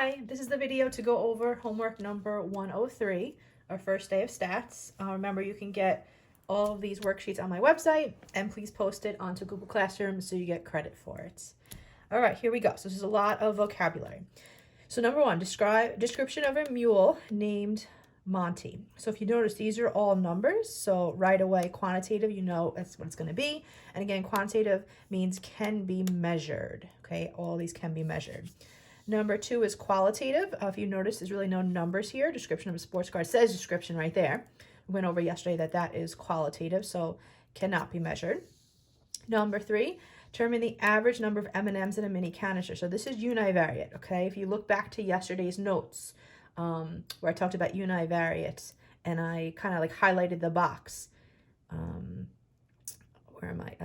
Hi, this is the video to go over homework number 103, our first day of stats. Remember, you can get all of these worksheets on my website, and please post it onto Google Classroom so you get credit for it. All right, here we go. So this is a lot of vocabulary. So number one, description of a mule named Monty. So if you notice, these are all numbers. So right away, quantitative, you know that's what it's going to be. And again, quantitative means can be measured. Okay, all these can be measured. Number two is qualitative. If you notice, there's really no numbers here. Description of a sports car. It says description right there. We went over yesterday that is qualitative, so cannot be measured. Number three, determine the average number of M&Ms in a mini canister. So this is univariate, okay? If you look back to yesterday's notes, where I talked about univariate, and I kind of like highlighted the box. Where am I?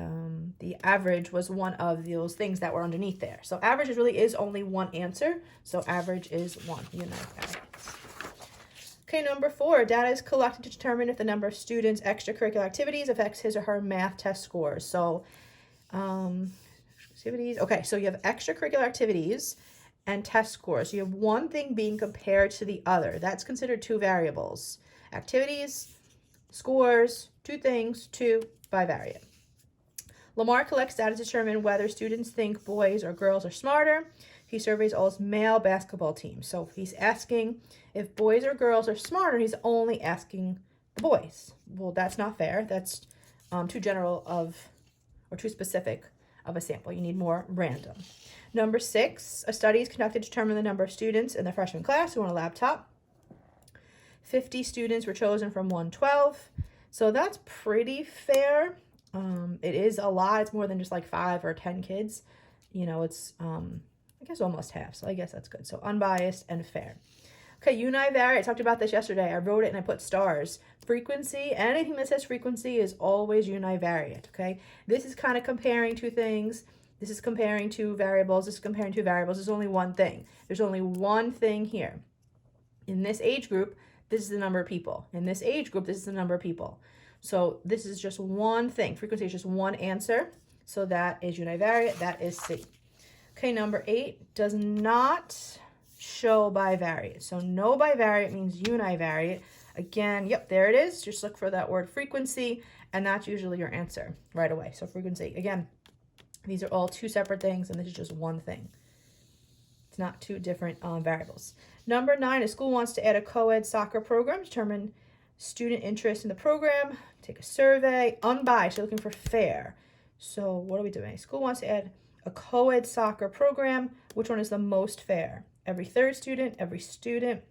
The average was one of those things that were underneath there. So average really is only one answer. So average is one, univariate. Okay, number four, data is collected to determine if the number of students' extracurricular activities affects his or her math test scores. So activities, okay, so you have extracurricular activities and test scores. You have one thing being compared to the other. That's considered two variables. Activities, scores, two things, two bivariate. Lamar collects data to determine whether students think boys or girls are smarter. He surveys all his male basketball teams. So he's asking if boys or girls are smarter. He's only asking the boys. Well, that's not fair. That's too general or too specific of a sample. You need more random. Number six, a study is conducted to determine the number of students in the freshman class who want a laptop. 50 students were chosen from 112. So that's pretty fair. It is a lot. It's more than just like 5 or 10 kids. You know, it's, I guess almost half. So I guess that's good. So unbiased and fair. Okay, univariate. I talked about this yesterday. I wrote it and I put stars. Frequency, anything that says frequency is always univariate, okay? This is kind of comparing two things. This is comparing two variables. This is comparing two variables. There's only one thing. There's only one thing here. In this age group, this is the number of people. In this age group, this is the number of people. So this is just one thing. Frequency is just one answer. So that is univariate. That is C. Okay, number 8 does not show bivariate. So no bivariate means univariate. Again, yep, there it is. Just look for that word frequency, and that's usually your answer right away. So frequency, again, these are all two separate things, and this is just one thing. It's not two different variables. Number 9, a school wants to add a co-ed soccer program. Determine student interest in the program. Take a survey. Unbiased, you're looking for fair. So what are we doing? School wants to add a co-ed soccer program. Which one is the most fair? Every third student, every student.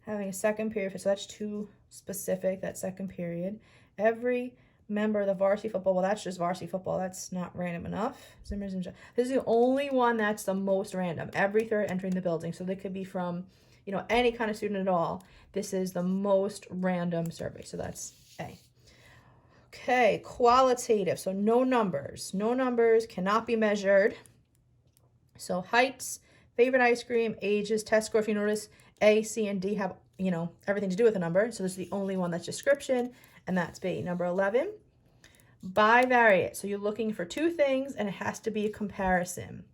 Having a second period, so that's too specific, that second period. Every member of the varsity football, well, that's just varsity football. That's not random enough. This is the only one that's the most random. Every third entering the building. So they could be from, you know, any kind of student at all. This is the most random survey. So that's A. Okay, qualitative. So no numbers. No numbers, cannot be measured. So heights, favorite ice cream, ages, test score. If you notice, A, C, and D have, you know, everything to do with a number. So this is the only one that's description, and that's B. Number 11, bivariate. So you're looking for two things, and it has to be a comparison.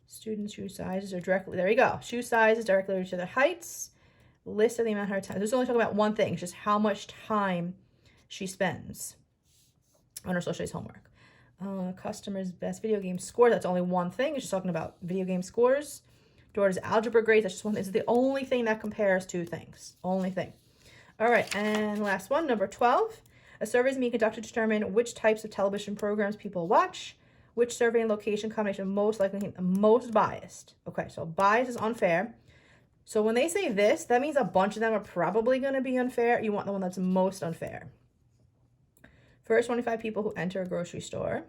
Students' shoe sizes are directly, there you go. Shoe sizes directly related to their heights. List of the amount of her time. This is only talking about one thing, just how much time she spends on her social studies homework. Customers' best video game score. That's only one thing. It's just talking about video game scores. Daughter's algebra grades. That's just one thing. It's the only thing that compares two things. Only thing. All right, and last one, number 12. A survey is being conducted to determine which types of television programs people watch. Which survey and location combination most likely most biased. Okay, so bias is unfair. So when they say this, that means a bunch of them are probably going to be unfair. You want the one that's most unfair. First 25 people who enter a grocery store.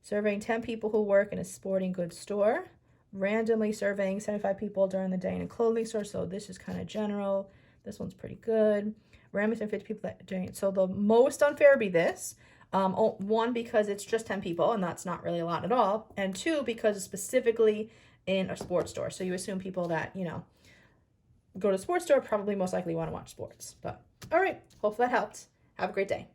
Surveying 10 people who work in a sporting goods store. Randomly surveying 75 people during the day in a clothing store. So this is kind of general. This one's pretty good. Randomly 50 people that doing it. So the most unfair would be this. One, because it's just 10 people, and that's not really a lot at all. And two, because it's specifically in a sports store. So you assume people that, you know, go to a sports store probably most likely want to watch sports. But all right, hope that helped. Have a great day.